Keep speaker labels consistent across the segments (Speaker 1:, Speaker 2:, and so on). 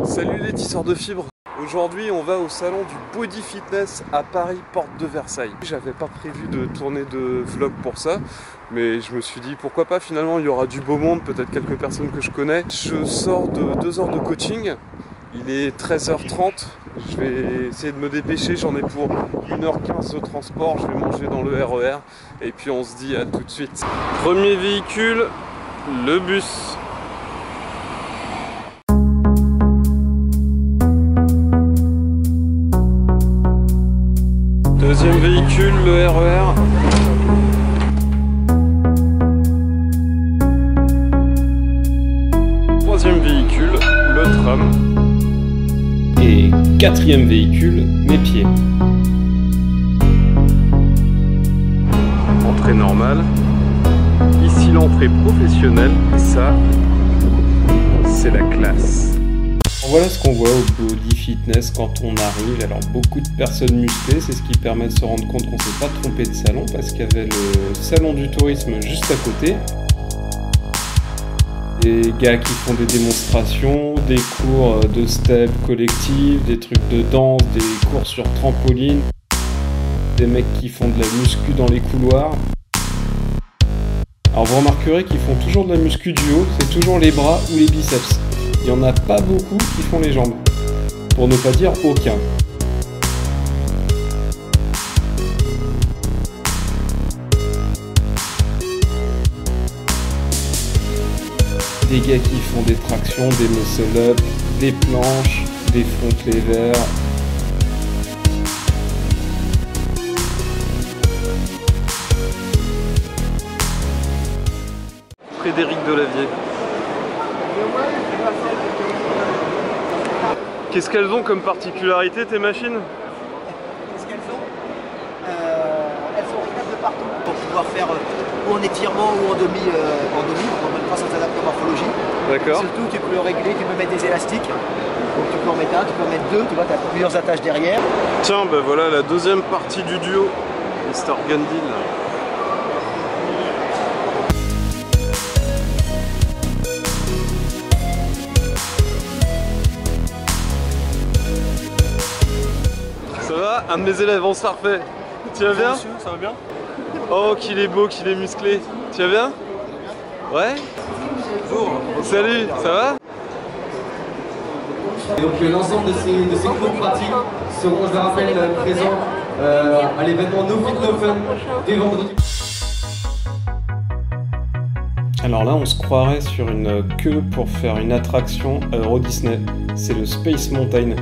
Speaker 1: Salut les tisseurs de fibres. Aujourd'hui on va au salon du Body Fitness à Paris, porte de Versailles. J'avais pas prévu de tourner de vlog pour ça, mais je me suis dit pourquoi pas, finalement il y aura du beau monde, peut-être quelques personnes que je connais. Je sors de 2 heures de coaching, il est 13h30, je vais essayer de me dépêcher, j'en ai pour 1h15 de transport, je vais manger dans le RER et puis on se dit à tout de suite. Premier véhicule, le bus. Deuxième véhicule, le RER. Troisième véhicule, le tram.
Speaker 2: Et quatrième véhicule, mes pieds.
Speaker 1: Entrée normale. Ici l'entrée professionnelle. Et ça, c'est la classe.
Speaker 2: Voilà ce qu'on voit au Body Fitness quand on arrive. Alors beaucoup de personnes musclées, c'est ce qui permet de se rendre compte qu'on ne s'est pas trompé de salon parce qu'il y avait le salon du tourisme juste à côté. Des gars qui font des démonstrations, des cours de step collectif, des trucs de danse, des cours sur trampoline, des mecs qui font de la muscu dans les couloirs. Alors vous remarquerez qu'ils font toujours de la muscu du haut, c'est toujours les bras ou les biceps. Il n'y en a pas beaucoup qui font les jambes, pour ne pas dire aucun. Des gars qui font des tractions, des muscle-up, des planches, des front levers.
Speaker 1: Frédéric Delavier. Qu'est-ce qu'elles ont comme particularité, tes machines?
Speaker 3: Qu'est-ce qu'elles ont elles sont réglables de partout pour pouvoir faire ou en étirement ou en demi, en même temps ça s'adapte à la morphologie.
Speaker 1: D'accord.
Speaker 3: Surtout tu peux le régler, tu peux mettre des élastiques, donc tu peux en mettre un, tu peux en mettre deux, tu vois, tu as plusieurs attaches derrière.
Speaker 1: Tiens, ben voilà la deuxième partie du duo, Mr. Gundil. Ça va? Un de mes élèves, on s'en refait. Tu vas bien?
Speaker 4: Ça va bien?
Speaker 1: Oh, qu'il est beau, qu'il est musclé. Tu vas bien? Ouais?
Speaker 4: Bonjour.
Speaker 1: Salut, ça va?
Speaker 5: Et donc l'ensemble de ces cours pratiques seront, je le rappelle, présents à l'événement No Fit No Fun dès vendredi.
Speaker 2: Alors là, on se croirait sur une queue pour faire une attraction à Euro Disney. C'est le Space Mountain.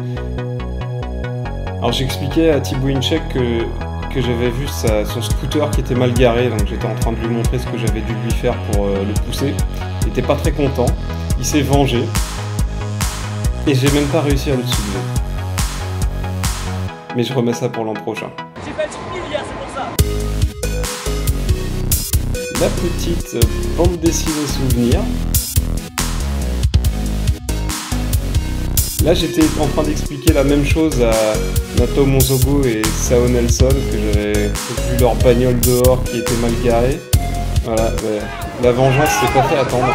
Speaker 2: Alors j'expliquais à Thibaut Inchek que j'avais vu son scooter qui était mal garé, donc j'étais en train de lui montrer ce que j'avais dû lui faire pour le pousser. Il était pas très content, il s'est vengé, et j'ai même pas réussi à le soulever. Mais je remets ça pour l'an prochain.
Speaker 3: J'ai fait le milliard, c'est pour ça.
Speaker 2: La petite bande dessinée souvenir. Là, j'étais en train d'expliquer la même chose à Nato Monzogo et Sao Nelson, que j'avais vu leur bagnole dehors qui était mal garée. Voilà, ouais. La vengeance s'est pas fait attendre.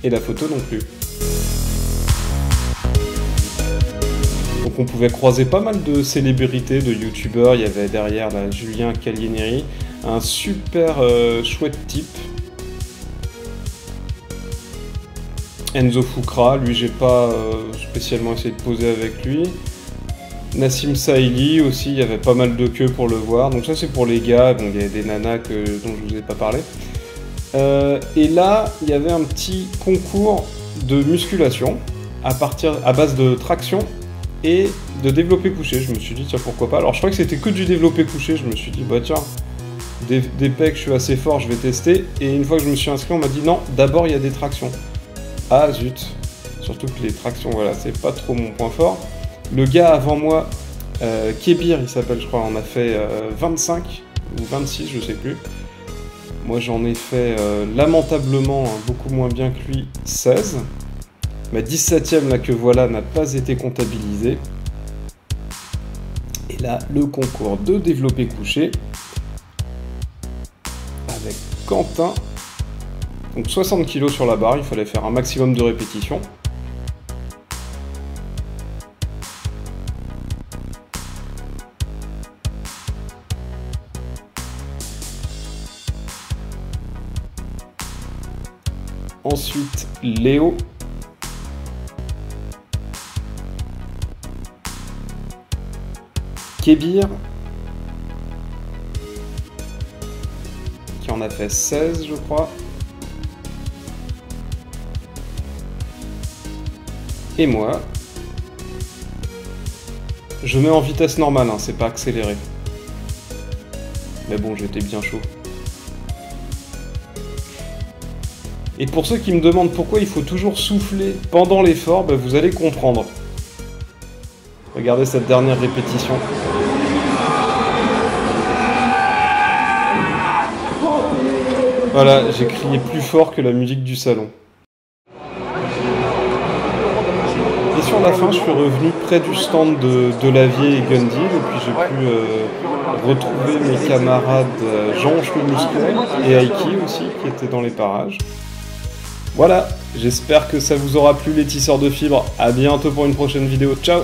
Speaker 2: Et la photo non plus. Donc on pouvait croiser pas mal de célébrités, de youtubeurs. Il y avait derrière là, Julien Calieneri, un super chouette type. Enzo Fukra, lui j'ai pas spécialement essayé de poser avec lui. Nassim Saïli aussi, il y avait pas mal de queues pour le voir. Donc ça c'est pour les gars, bon, il y a des nanas dont je vous ai pas parlé. Et là, il y avait un petit concours de musculation à base de traction et de développé couché. Je me suis dit tiens pourquoi pas. Alors je crois que c'était que du développé couché, je me suis dit bah tiens, des pecs je suis assez fort, je vais tester. Et une fois que je me suis inscrit, on m'a dit non, d'abord il y a des tractions. Ah zut, surtout que les tractions, voilà, c'est pas trop mon point fort. Le gars avant moi, Kébir, il s'appelle, je crois, en a fait 25 ou 26, je sais plus. Moi, j'en ai fait lamentablement beaucoup moins bien que lui, 16. Ma 17e, là, que voilà, n'a pas été comptabilisée. Et là, le concours de développé couché avec Quentin Donc 60 kg sur la barre, il fallait faire un maximum de répétitions. Ensuite, Léo. Kébir, qui en a fait 16, je crois. Et moi, je mets en vitesse normale, hein, c'est pas accéléré. Mais bon, j'étais bien chaud. Et pour ceux qui me demandent pourquoi il faut toujours souffler pendant l'effort, bah vous allez comprendre. Regardez cette dernière répétition. Voilà, j'ai crié plus fort que la musique du salon. Et sur la fin, je suis revenu près du stand de Lavier et Gundil, et puis j'ai pu retrouver mes camarades Jean le Musclé et Aiki aussi, qui étaient dans les parages. Voilà, j'espère que ça vous aura plu les tisseurs de fibres. À bientôt pour une prochaine vidéo. Ciao!